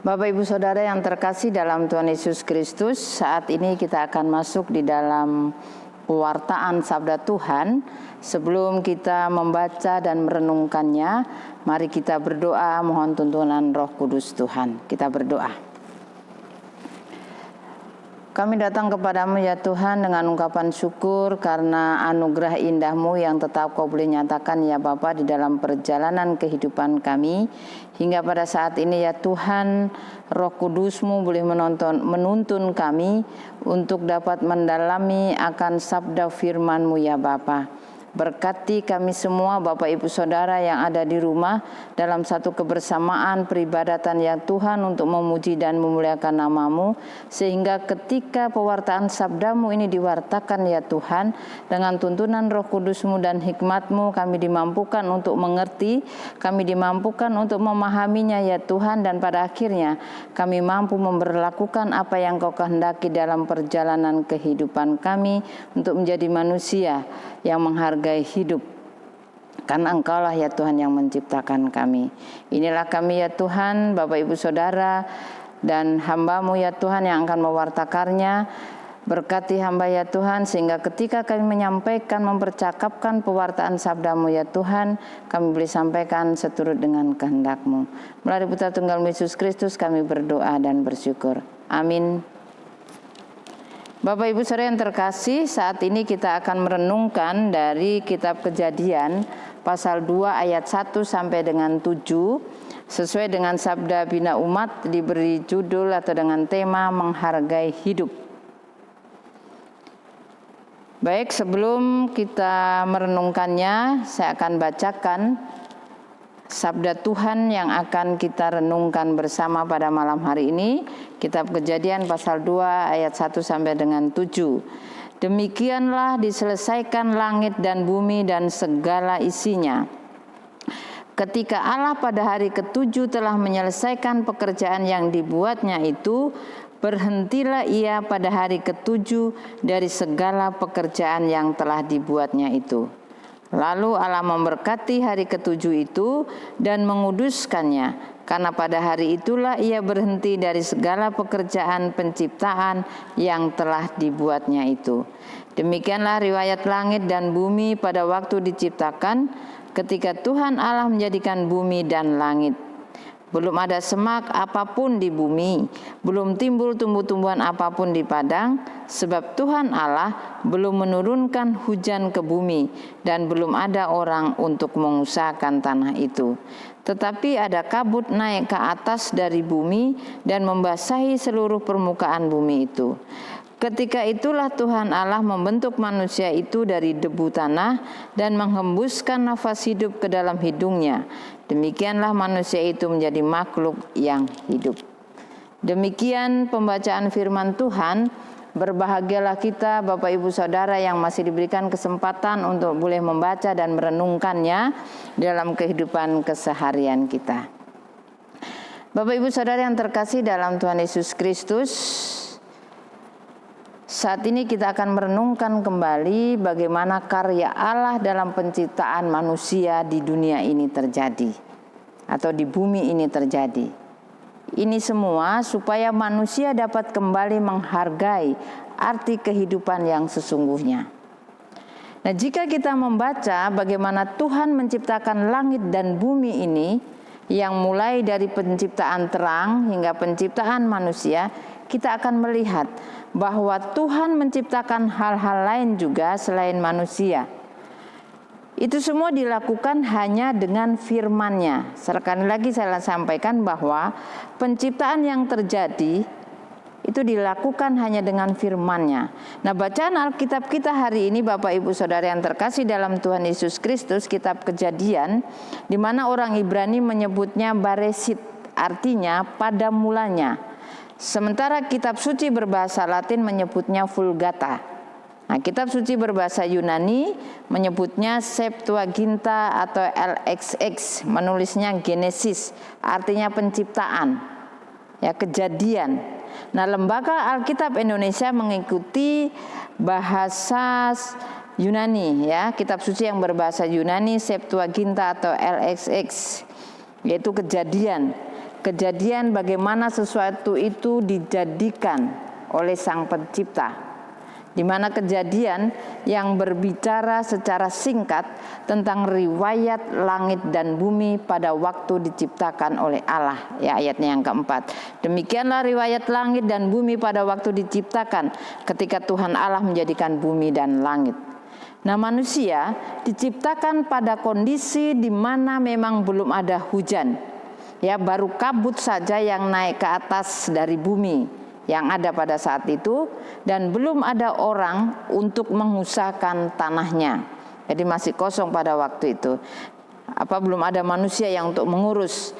Bapak Ibu Saudara yang terkasih dalam Tuhan Yesus Kristus, saat ini kita akan masuk di dalam pewartaan Sabda Tuhan. Sebelum kita membaca dan merenungkannya, mari kita berdoa mohon tuntunan Roh Kudus Tuhan. Kita berdoa. Kami datang kepadamu ya Tuhan dengan ungkapan syukur karena anugerah indah-Mu yang tetap Kau boleh nyatakan ya Bapa di dalam perjalanan kehidupan kami. Hingga pada saat ini ya Tuhan, Roh Kudus-Mu boleh menuntun kami untuk dapat mendalami akan sabda firman-Mu ya Bapa. Berkati kami semua Bapak Ibu Saudara yang ada di rumah dalam satu kebersamaan peribadatan ya Tuhan untuk memuji dan memuliakan nama-Mu, sehingga ketika pewartaan sabda-Mu ini diwartakan ya Tuhan, dengan tuntunan Roh Kudus-Mu dan hikmat-Mu kami dimampukan untuk mengerti, kami dimampukan untuk memahaminya ya Tuhan, dan pada akhirnya kami mampu memberlakukan apa yang Kau kehendaki dalam perjalanan kehidupan kami untuk menjadi manusia yang menghargai hidup, karena Engkaulah ya Tuhan yang menciptakan kami. Inilah kami ya Tuhan, Bapak Ibu Saudara dan hamba-Mu ya Tuhan yang akan mewartakannya. Berkati hamba ya Tuhan, sehingga ketika kami menyampaikan, mempercakapkan pewartaan sabda-Mu ya Tuhan, kami boleh sampaikan seturut dengan kehendak-Mu. Melalui putra tunggal Yesus Kristus kami berdoa dan bersyukur. Amin. Bapak Ibu Saudara yang terkasih, saat ini kita akan merenungkan dari kitab Kejadian pasal 2 ayat 1 sampai dengan 7 sesuai dengan sabda Bina Umat, diberi judul atau dengan tema menghargai hidup. Baik, sebelum kita merenungkannya, saya akan bacakan sabda Tuhan yang akan kita renungkan bersama pada malam hari ini. Kitab Kejadian pasal 2 ayat 1 sampai dengan 7. Demikianlah diselesaikan langit dan bumi dan segala isinya. Ketika Allah pada hari ketujuh telah menyelesaikan pekerjaan yang dibuatnya itu, berhentilah ia pada hari ketujuh dari segala pekerjaan yang telah dibuatnya itu. Lalu Allah memberkati hari ketujuh itu dan menguduskannya, karena pada hari itulah ia berhenti dari segala pekerjaan penciptaan yang telah dibuatnya itu. Demikianlah riwayat langit dan bumi pada waktu diciptakan, ketika Tuhan Allah menjadikan bumi dan langit. Belum ada semak apapun di bumi, belum timbul tumbuh-tumbuhan apapun di padang, sebab Tuhan Allah belum menurunkan hujan ke bumi, dan belum ada orang untuk mengusahakan tanah itu. Tetapi ada kabut naik ke atas dari bumi dan membasahi seluruh permukaan bumi itu. Ketika itulah Tuhan Allah membentuk manusia itu dari debu tanah dan menghembuskan nafas hidup ke dalam hidungnya. Demikianlah manusia itu menjadi makhluk yang hidup. Demikian pembacaan firman Tuhan. Berbahagialah kita Bapak Ibu Saudara yang masih diberikan kesempatan untuk boleh membaca dan merenungkannya dalam kehidupan keseharian kita. Bapak Ibu Saudara yang terkasih dalam Tuhan Yesus Kristus, saat ini kita akan merenungkan kembali bagaimana karya Allah dalam penciptaan manusia di dunia ini terjadi, atau di bumi ini terjadi. Ini semua supaya manusia dapat kembali menghargai arti kehidupan yang sesungguhnya. Nah, jika kita membaca bagaimana Tuhan menciptakan langit dan bumi ini, yang mulai dari penciptaan terang hingga penciptaan manusia, kita akan melihat bahwa Tuhan menciptakan hal-hal lain juga selain manusia. Itu semua dilakukan hanya dengan firman-Nya. Sekali lagi saya sampaikan bahwa penciptaan yang terjadi itu dilakukan hanya dengan firman-Nya. Nah, bacaan Alkitab kita hari ini Bapak Ibu Saudara yang terkasih dalam Tuhan Yesus Kristus, kitab Kejadian, di mana orang Ibrani menyebutnya Baresit, artinya pada mulanya. Sementara kitab suci berbahasa Latin menyebutnya Vulgata. Nah, kitab suci berbahasa Yunani menyebutnya Septuaginta atau LXX, menulisnya Genesis, artinya penciptaan, ya, kejadian. Nah, Lembaga Alkitab Indonesia mengikuti bahasa Yunani, ya, kitab suci yang berbahasa Yunani Septuaginta atau LXX, yaitu kejadian. kejadian bagaimana sesuatu itu dijadikan oleh Sang Pencipta, di mana kejadian yang berbicara secara singkat tentang riwayat langit dan bumi pada waktu diciptakan oleh Allah. Ya, ayatnya yang keempat. Demikianlah riwayat langit dan bumi pada waktu diciptakan ketika Tuhan Allah menjadikan bumi dan langit. Nah, manusia diciptakan pada kondisi di mana memang belum ada hujan. Ya, baru kabut saja yang naik ke atas dari bumi yang ada pada saat itu, dan belum ada orang untuk mengusahakan tanahnya. Jadi masih kosong pada waktu itu. Belum ada manusia yang untuk mengurus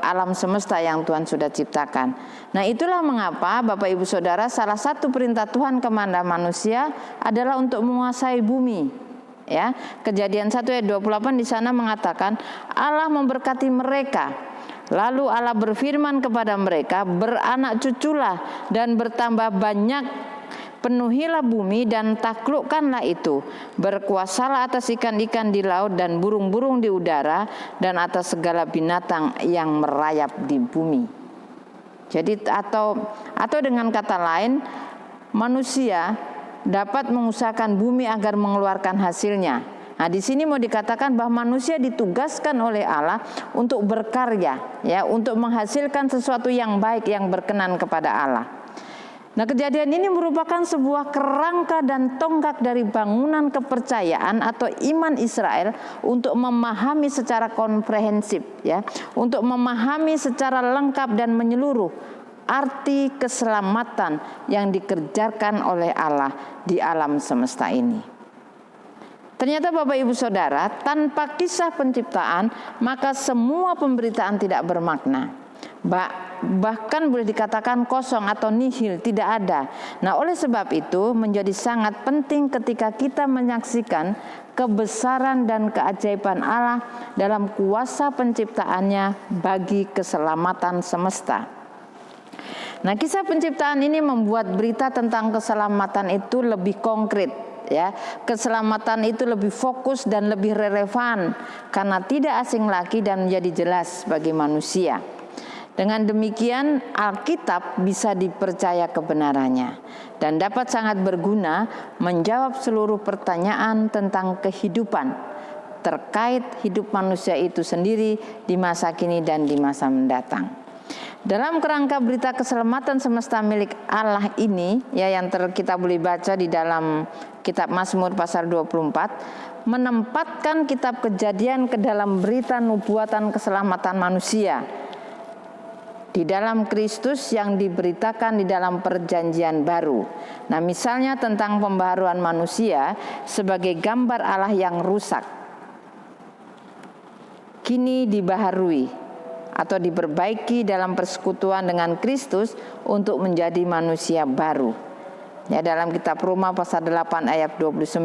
alam semesta yang Tuhan sudah ciptakan. Nah, itulah mengapa Bapak Ibu Saudara, salah satu perintah Tuhan kepada manusia adalah untuk menguasai bumi. Ya, Kejadian 1 ayat 28 di sana mengatakan Allah memberkati mereka. Lalu Allah berfirman kepada mereka, beranak cuculah dan bertambah banyak, penuhilah bumi dan taklukkanlah itu, berkuasalah atas ikan-ikan di laut dan burung-burung di udara dan atas segala binatang yang merayap di bumi. Jadi atau dengan kata lain, manusia dapat mengusahakan bumi agar mengeluarkan hasilnya. Nah, di sini mau dikatakan bahwa manusia ditugaskan oleh Allah untuk berkarya, ya, untuk menghasilkan sesuatu yang baik yang berkenan kepada Allah. Nah, kejadian ini merupakan sebuah kerangka dan tonggak dari bangunan kepercayaan atau iman Israel untuk memahami secara komprehensif, ya, untuk memahami secara lengkap dan menyeluruh arti keselamatan yang dikerjakan oleh Allah di alam semesta ini. Ternyata Bapak Ibu Saudara, tanpa kisah penciptaan, maka semua pemberitaan tidak bermakna. Bahkan boleh dikatakan kosong atau nihil, tidak ada. Nah, oleh sebab itu menjadi sangat penting ketika kita menyaksikan kebesaran dan keajaiban Allah dalam kuasa penciptaannya bagi keselamatan semesta. Nah, kisah penciptaan ini membuat berita tentang keselamatan itu lebih konkret. Ya, keselamatan itu lebih fokus dan lebih relevan karena tidak asing lagi dan menjadi jelas bagi manusia. Dengan demikian Alkitab bisa dipercaya kebenarannya dan dapat sangat berguna menjawab seluruh pertanyaan tentang kehidupan terkait hidup manusia itu sendiri di masa kini dan di masa mendatang. Dalam kerangka berita keselamatan semesta milik Allah ini, ya, yang kita boleh baca di dalam kitab Mazmur pasal 24, menempatkan kitab Kejadian ke dalam berita nubuatan keselamatan manusia di dalam Kristus yang diberitakan di dalam Perjanjian Baru. Nah, misalnya tentang pembaharuan manusia sebagai gambar Allah yang rusak, kini dibaharui atau diperbaiki dalam persekutuan dengan Kristus untuk menjadi manusia baru. Ya, dalam kitab Roma pasal 8 ayat 29.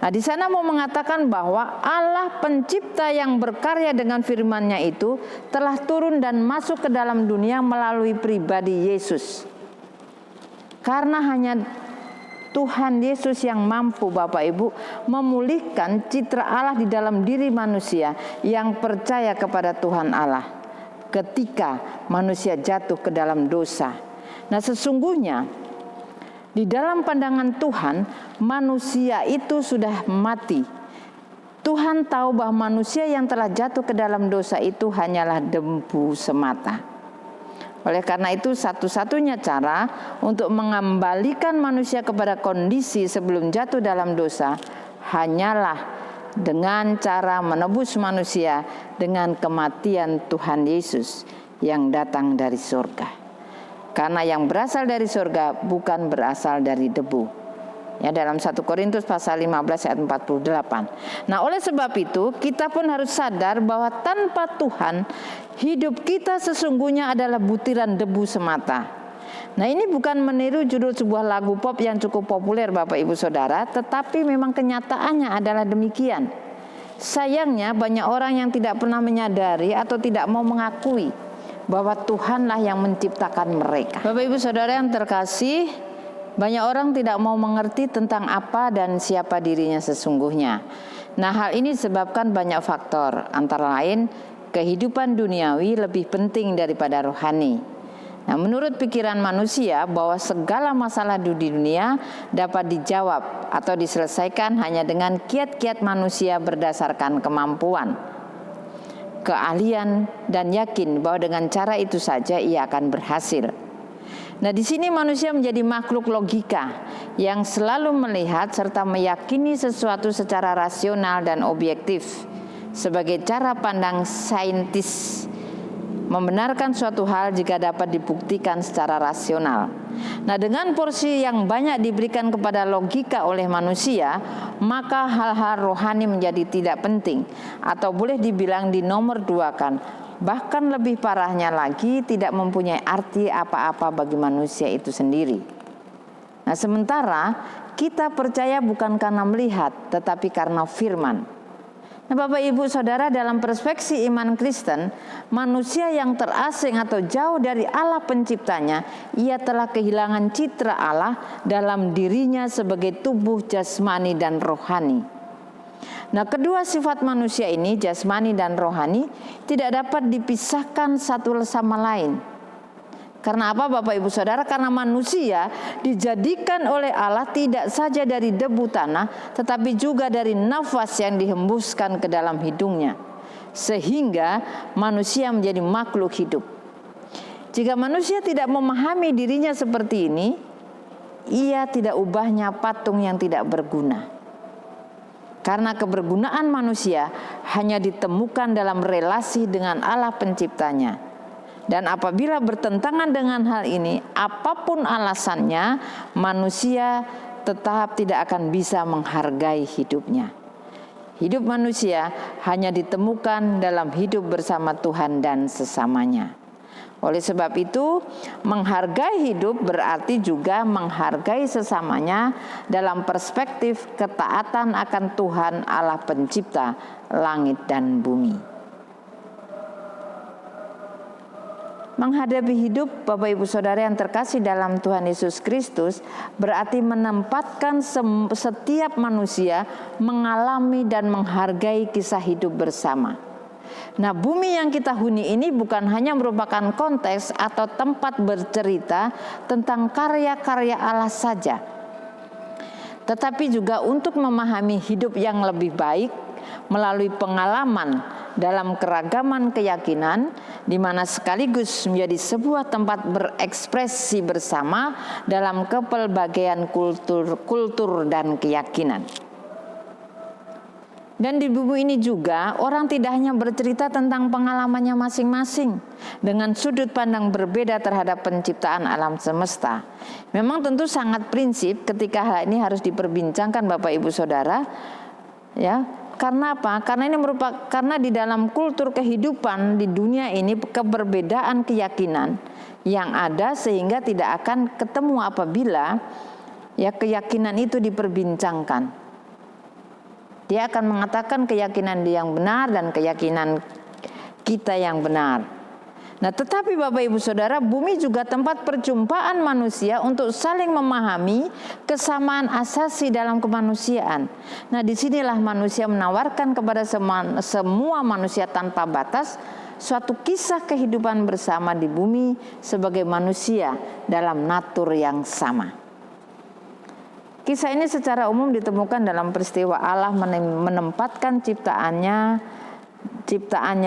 Nah, di sana mau mengatakan bahwa Allah pencipta yang berkarya dengan firman-Nya itu telah turun dan masuk ke dalam dunia melalui pribadi Yesus. Karena hanya Tuhan Yesus yang mampu, Bapak Ibu, memulihkan citra Allah di dalam diri manusia yang percaya kepada Tuhan Allah ketika manusia jatuh ke dalam dosa. Nah, sesungguhnya di dalam pandangan Tuhan, manusia itu sudah mati. Tuhan tahu bahwa manusia yang telah jatuh ke dalam dosa itu hanyalah debu semata. Oleh karena itu, satu-satunya cara untuk mengembalikan manusia kepada kondisi sebelum jatuh dalam dosa hanyalah dengan cara menebus manusia dengan kematian Tuhan Yesus yang datang dari surga. Karena yang berasal dari surga bukan berasal dari debu. Ya, dalam 1 Korintus pasal 15 ayat 48. Nah, oleh sebab itu kita pun harus sadar bahwa tanpa Tuhan hidup kita sesungguhnya adalah butiran debu semata. Nah, ini bukan meniru judul sebuah lagu pop yang cukup populer Bapak Ibu Saudara, tetapi memang kenyataannya adalah demikian. Sayangnya banyak orang yang tidak pernah menyadari atau tidak mau mengakui bahwa Tuhanlah yang menciptakan mereka. Bapak Ibu Saudara yang terkasih, banyak orang tidak mau mengerti tentang apa dan siapa dirinya sesungguhnya. Nah, hal ini disebabkan banyak faktor, antara lain kehidupan duniawi lebih penting daripada rohani. Nah, menurut pikiran manusia bahwa segala masalah di dunia dapat dijawab atau diselesaikan hanya dengan kiat-kiat manusia berdasarkan kemampuan, keahlian, dan yakin bahwa dengan cara itu saja ia akan berhasil. Nah, di sini manusia menjadi makhluk logika yang selalu melihat serta meyakini sesuatu secara rasional dan objektif sebagai cara pandang saintis, membenarkan suatu hal jika dapat dibuktikan secara rasional. Nah, dengan porsi yang banyak diberikan kepada logika oleh manusia, maka hal-hal rohani menjadi tidak penting atau boleh dibilang dinomorduakan. Bahkan lebih parahnya lagi, tidak mempunyai arti apa-apa bagi manusia itu sendiri. Nah, sementara kita percaya bukan karena melihat, tetapi karena firman. Nah, Bapak Ibu Saudara, dalam perspektif iman Kristen, manusia yang terasing atau jauh dari Allah penciptanya, ia telah kehilangan citra Allah dalam dirinya sebagai tubuh jasmani dan rohani. Nah, kedua sifat manusia ini, jasmani dan rohani, tidak dapat dipisahkan satu sama lain. Karena apa, Bapak Ibu Saudara? Karena manusia dijadikan oleh Allah tidak saja dari debu tanah, tetapi juga dari nafas yang dihembuskan ke dalam hidungnya, sehingga manusia menjadi makhluk hidup. Jika manusia tidak memahami dirinya seperti ini, ia tidak ubahnya patung yang tidak berguna. Karena kebergunaan manusia hanya ditemukan dalam relasi dengan Allah penciptanya. Dan apabila bertentangan dengan hal ini, apapun alasannya, manusia tetap tidak akan bisa menghargai hidupnya. Hidup manusia hanya ditemukan dalam hidup bersama Tuhan dan sesamanya. Oleh sebab itu, menghargai hidup berarti juga menghargai sesamanya dalam perspektif ketaatan akan Tuhan Allah pencipta langit dan bumi. Menghadapi hidup, Bapak Ibu Saudara yang terkasih dalam Tuhan Yesus Kristus, berarti menempatkan setiap manusia mengalami dan menghargai kisah hidup bersama. Nah, bumi yang kita huni ini bukan hanya merupakan konteks atau tempat bercerita tentang karya-karya Allah saja, tetapi juga untuk memahami hidup yang lebih baik melalui pengalaman dalam keragaman keyakinan, di mana sekaligus menjadi sebuah tempat berekspresi bersama dalam kepelbagaian kultur dan keyakinan. Dan di bumi ini juga orang tidak hanya bercerita tentang pengalamannya masing-masing dengan sudut pandang berbeda terhadap penciptaan alam semesta. Memang tentu sangat prinsip ketika hal ini harus diperbincangkan, Bapak Ibu Saudara, ya. Karena apa? Karena di dalam kultur kehidupan di dunia ini keberbedaan keyakinan yang ada, sehingga tidak akan ketemu apabila ya keyakinan itu diperbincangkan. Dia akan mengatakan keyakinan dia yang benar dan keyakinan kita yang benar. Nah, tetapi Bapak Ibu Saudara, bumi juga tempat perjumpaan manusia untuk saling memahami kesamaan asasi dalam kemanusiaan. Nah, disinilah manusia menawarkan kepada semua manusia tanpa batas suatu kisah kehidupan bersama di bumi sebagai manusia dalam natur yang sama. Kisah ini secara umum ditemukan dalam peristiwa Allah menempatkan ciptaannya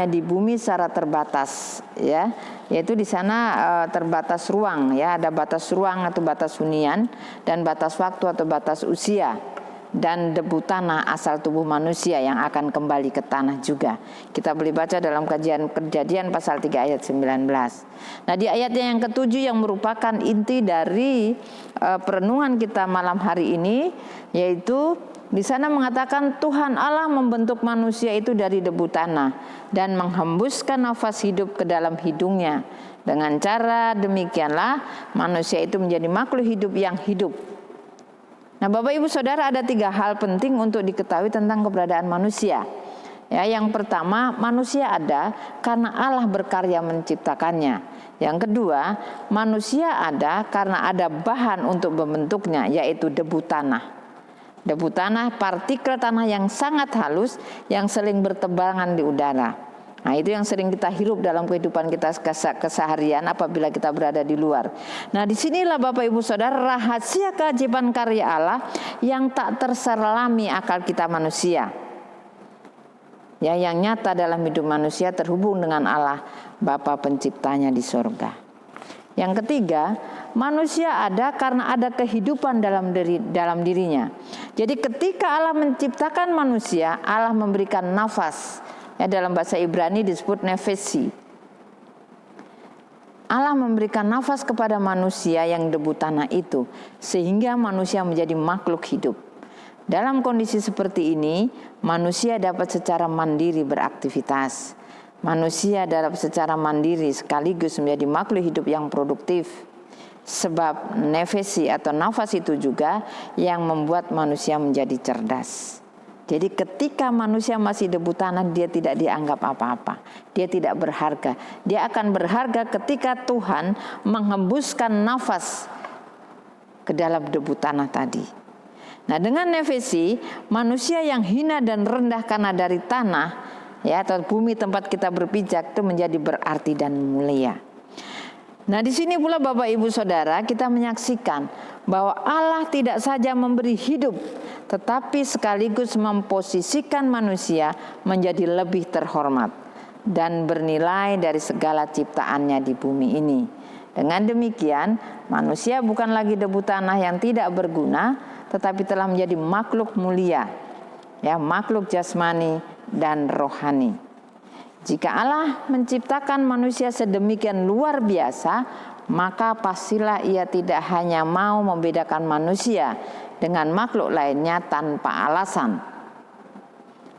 di bumi secara terbatas, ya, yaitu di sana terbatas ruang, ya, ada batas ruang atau batas hunian dan batas waktu atau batas usia, dan debu tanah asal tubuh manusia yang akan kembali ke tanah juga. Kita boleh baca dalam Kejadian pasal 3 ayat 19. Nah, di ayatnya yang ketujuh yang merupakan inti dari perenungan kita malam hari ini, yaitu di sana mengatakan Tuhan Allah membentuk manusia itu dari debu tanah dan menghembuskan nafas hidup ke dalam hidungnya. Dengan cara demikianlah manusia itu menjadi makhluk hidup yang hidup. Nah, Bapak Ibu Saudara, ada 3 hal penting untuk diketahui tentang keberadaan manusia. Ya, yang pertama, manusia ada karena Allah berkarya menciptakannya. Yang kedua, manusia ada karena ada bahan untuk membentuknya, yaitu debu tanah. Debu tanah, partikel tanah yang sangat halus yang saling bertebaran di udara. Nah, itu yang sering kita hirup dalam kehidupan kita keseharian apabila kita berada di luar. Nah, disinilah Bapak Ibu Saudara rahasia keajaiban karya Allah yang tak terselami akal kita manusia. Ya, yang nyata dalam hidup manusia terhubung dengan Allah Bapa penciptanya di sorga. Yang ketiga, manusia ada karena ada kehidupan dalam dirinya. Jadi ketika Allah menciptakan manusia, Allah memberikan nafas. Ya, dalam bahasa Ibrani disebut nefesi. Allah memberikan nafas kepada manusia yang debu tanah itu, sehingga manusia menjadi makhluk hidup. Dalam kondisi seperti ini, manusia dapat secara mandiri beraktivitas. Manusia dapat secara mandiri sekaligus menjadi makhluk hidup yang produktif. Sebab nefesi atau nafas itu juga yang membuat manusia menjadi cerdas. Jadi ketika manusia masih debu tanah, dia tidak dianggap apa-apa. Dia tidak berharga. Dia akan berharga ketika Tuhan menghembuskan nafas ke dalam debu tanah tadi. Nah, dengan nefesi, manusia yang hina dan rendah karena dari tanah, ya, atau bumi tempat kita berpijak, itu menjadi berarti dan mulia. Nah, di sini pula Bapak Ibu Saudara, kita menyaksikan bahwa Allah tidak saja memberi hidup, tetapi sekaligus memposisikan manusia menjadi lebih terhormat dan bernilai dari segala ciptaannya di bumi ini. Dengan demikian, manusia bukan lagi debu tanah yang tidak berguna, tetapi telah menjadi makhluk mulia, ya, makhluk jasmani dan rohani. Jika Allah menciptakan manusia sedemikian luar biasa, maka pastilah Ia tidak hanya mau membedakan manusia dengan makhluk lainnya tanpa alasan.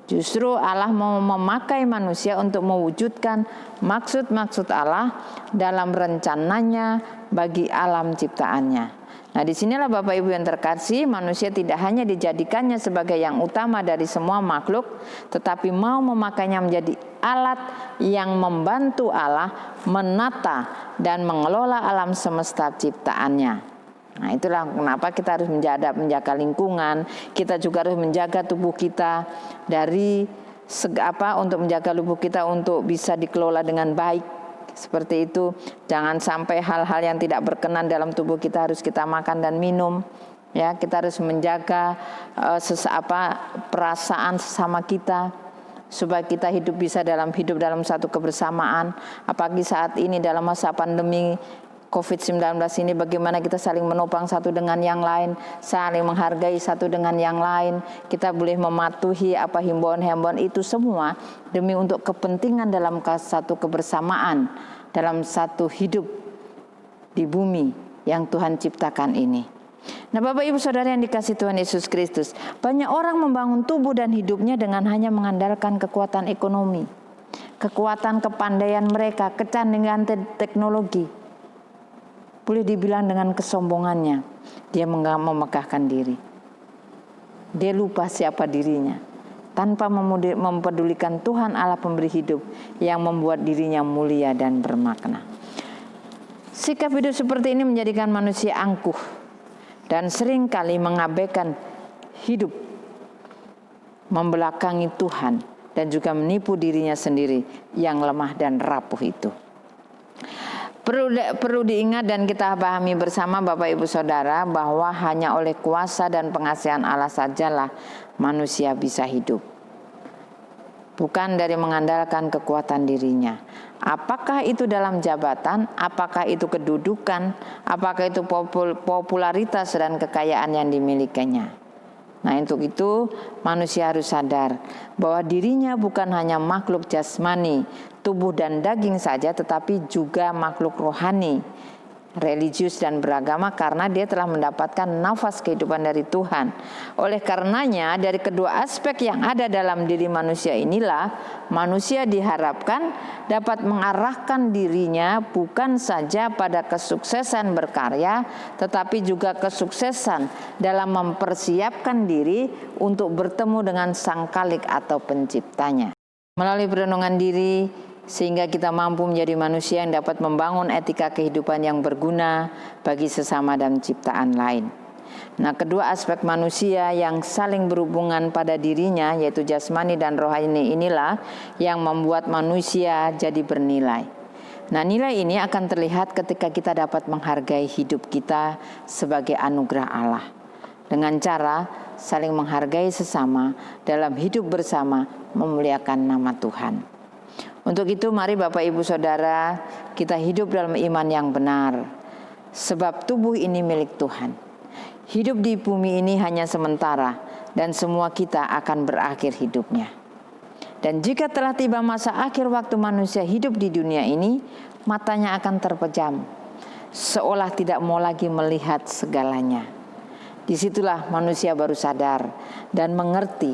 Justru Allah mau memakai manusia untuk mewujudkan maksud-maksud Allah dalam rencananya bagi alam ciptaannya. Nah, disinilah Bapak Ibu yang terkasih, manusia tidak hanya dijadikannya sebagai yang utama dari semua makhluk, tetapi mau memakainya menjadi alat yang membantu Allah menata dan mengelola alam semesta ciptaannya. Nah, itulah kenapa kita harus menjaga lingkungan, kita juga harus menjaga tubuh kita dari untuk menjaga tubuh kita untuk bisa dikelola dengan baik. Seperti itu, jangan sampai hal-hal yang tidak berkenan dalam tubuh kita harus kita makan dan minum. Ya, kita harus menjaga perasaan sesama kita supaya kita bisa hidup dalam satu kebersamaan. Apalagi saat ini dalam masa pandemi COVID-19 ini, bagaimana kita saling menopang satu dengan yang lain, saling menghargai satu dengan yang lain. Kita boleh mematuhi apa himbauan-himbauan itu semua demi untuk kepentingan dalam satu kebersamaan, dalam satu hidup di bumi yang Tuhan ciptakan ini. Nah, Bapak Ibu Saudara yang dikasihi Tuhan Yesus Kristus, banyak orang membangun tubuh dan hidupnya dengan hanya mengandalkan kekuatan ekonomi, kekuatan kepandaian mereka, kecantikan teknologi. Boleh dibilang dengan kesombongannya, dia memegahkan diri. Dia lupa siapa dirinya, tanpa mempedulikan Tuhan Allah pemberi hidup yang membuat dirinya mulia dan bermakna. Sikap hidup seperti ini menjadikan manusia angkuh dan seringkali mengabaikan hidup, membelakangi Tuhan, dan juga menipu dirinya sendiri yang lemah dan rapuh itu. Perlu diingat dan kita pahami bersama Bapak Ibu Saudara bahwa hanya oleh kuasa dan pengasihan Allah sajalah manusia bisa hidup. Bukan dari mengandalkan kekuatan dirinya. Apakah itu dalam jabatan, apakah itu kedudukan, apakah itu popularitas dan kekayaan yang dimilikinya. Nah, untuk itu manusia harus sadar bahwa dirinya bukan hanya makhluk jasmani, tubuh dan daging saja, tetapi juga makhluk rohani, religius dan beragama, karena dia telah mendapatkan nafas kehidupan dari Tuhan. Oleh karenanya, dari kedua aspek yang ada dalam diri manusia inilah manusia diharapkan dapat mengarahkan dirinya bukan saja pada kesuksesan berkarya, tetapi juga kesuksesan dalam mempersiapkan diri untuk bertemu dengan Sang Khalik atau Penciptanya. Melalui perenungan diri, sehingga kita mampu menjadi manusia yang dapat membangun etika kehidupan yang berguna bagi sesama dan ciptaan lain. Nah, kedua aspek manusia yang saling berhubungan pada dirinya, yaitu jasmani dan rohani, inilah yang membuat manusia jadi bernilai. Nah, nilai ini akan terlihat ketika kita dapat menghargai hidup kita sebagai anugerah Allah dengan cara saling menghargai sesama dalam hidup bersama, memuliakan nama Tuhan. Untuk itu mari Bapak Ibu Saudara, kita hidup dalam iman yang benar, sebab tubuh ini milik Tuhan. Hidup di bumi ini hanya sementara dan semua kita akan berakhir hidupnya. Dan jika telah tiba masa akhir waktu manusia hidup di dunia ini, matanya akan terpejam, seolah tidak mau lagi melihat segalanya. Disitulah manusia baru sadar dan mengerti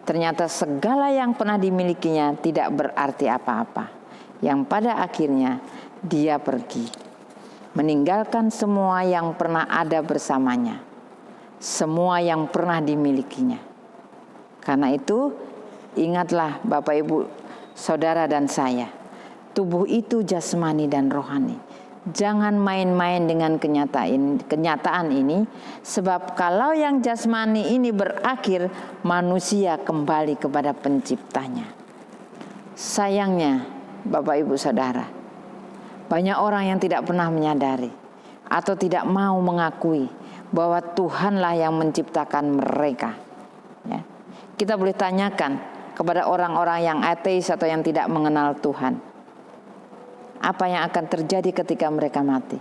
ternyata segala yang pernah dimilikinya tidak berarti apa-apa, yang pada akhirnya dia pergi, meninggalkan semua yang pernah ada bersamanya, semua yang pernah dimilikinya. Karena itu, ingatlah Bapak Ibu Saudara dan saya, tubuh itu jasmani dan rohani. Jangan main-main dengan kenyataan ini, sebab kalau yang jasmani ini berakhir, manusia kembali kepada penciptanya. Sayangnya, Bapak Ibu Saudara, banyak orang yang tidak pernah menyadari atau tidak mau mengakui bahwa Tuhanlah yang menciptakan mereka. Ya. Kita boleh tanyakan kepada orang-orang yang ateis atau yang tidak mengenal Tuhan, apa yang akan terjadi ketika mereka mati?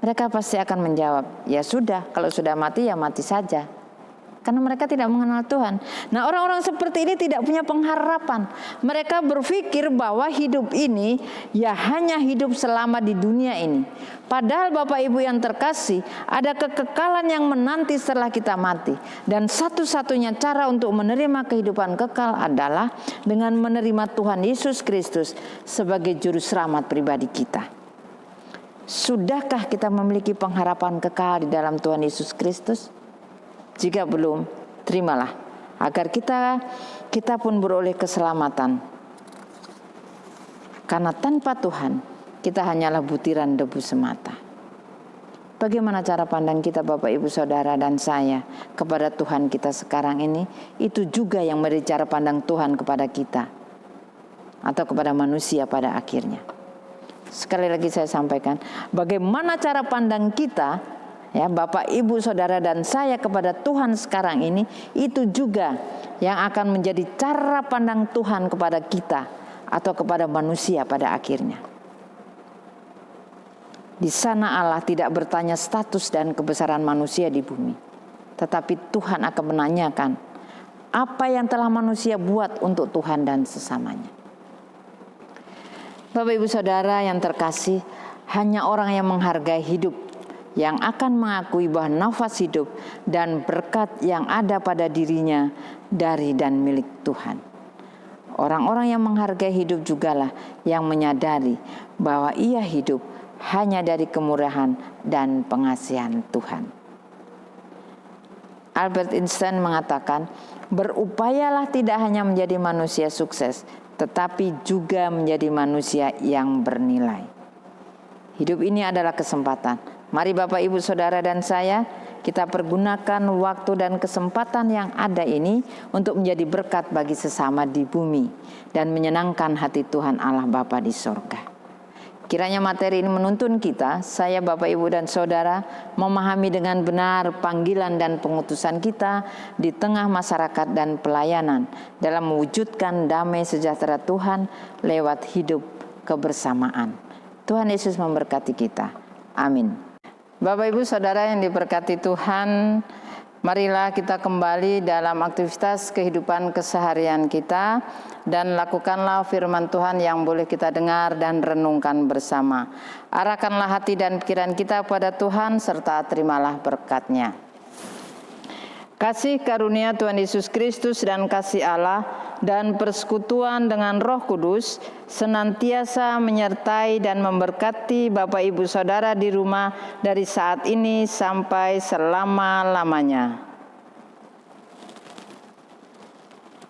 Mereka pasti akan menjawab, ya sudah, kalau sudah mati ya mati saja. Karena mereka tidak mengenal Tuhan. Nah, orang-orang seperti ini tidak punya pengharapan. Mereka berpikir bahwa hidup ini ya hanya hidup selama di dunia ini. Padahal Bapak Ibu yang terkasih, ada kekekalan yang menanti setelah kita mati. Dan satu-satunya cara untuk menerima kehidupan kekal adalah dengan menerima Tuhan Yesus Kristus sebagai juru selamat pribadi kita. Sudahkah kita memiliki pengharapan kekal di dalam Tuhan Yesus Kristus? Jika belum, terimalah agar kita pun beroleh keselamatan. Karena tanpa Tuhan, kita hanyalah butiran debu semata. Bagaimana cara pandang kita Bapak Ibu Saudara dan saya kepada Tuhan kita sekarang ini? Itu juga yang menjadi cara pandang Tuhan kepada kita atau kepada manusia pada akhirnya. Sekali lagi saya sampaikan, bagaimana cara pandang kita, ya Bapak Ibu Saudara dan saya kepada Tuhan sekarang ini, itu juga yang akan menjadi cara pandang Tuhan kepada kita atau kepada manusia pada akhirnya. Di sana Allah tidak bertanya status dan kebesaran manusia di bumi, tetapi Tuhan akan menanyakan apa yang telah manusia buat untuk Tuhan dan sesamanya. Bapak Ibu Saudara yang terkasih, hanya orang yang menghargai hidup yang akan mengakui bahwa nafas hidup dan berkat yang ada pada dirinya dari dan milik Tuhan. Orang-orang yang menghargai hidup jugalah yang menyadari bahwa ia hidup hanya dari kemurahan dan pengasihan Tuhan. Albert Einstein mengatakan, berupayalah tidak hanya menjadi manusia sukses, tetapi juga menjadi manusia yang bernilai. Hidup ini adalah kesempatan. Mari Bapak Ibu Saudara dan saya, kita pergunakan waktu dan kesempatan yang ada ini untuk menjadi berkat bagi sesama di bumi dan menyenangkan hati Tuhan Allah Bapa di sorga. Kiranya materi ini menuntun kita, saya Bapak Ibu dan Saudara, memahami dengan benar panggilan dan pengutusan kita di tengah masyarakat dan pelayanan dalam mewujudkan damai sejahtera Tuhan lewat hidup kebersamaan. Tuhan Yesus memberkati kita. Amin. Bapak Ibu Saudara yang diberkati Tuhan, marilah kita kembali dalam aktivitas kehidupan keseharian kita dan lakukanlah firman Tuhan yang boleh kita dengar dan renungkan bersama. Arahkanlah hati dan pikiran kita pada Tuhan serta terimalah berkat-Nya. Kasih karunia Tuhan Yesus Kristus dan kasih Allah dan persekutuan dengan Roh Kudus senantiasa menyertai dan memberkati Bapak Ibu Saudara di rumah dari saat ini sampai selama-lamanya.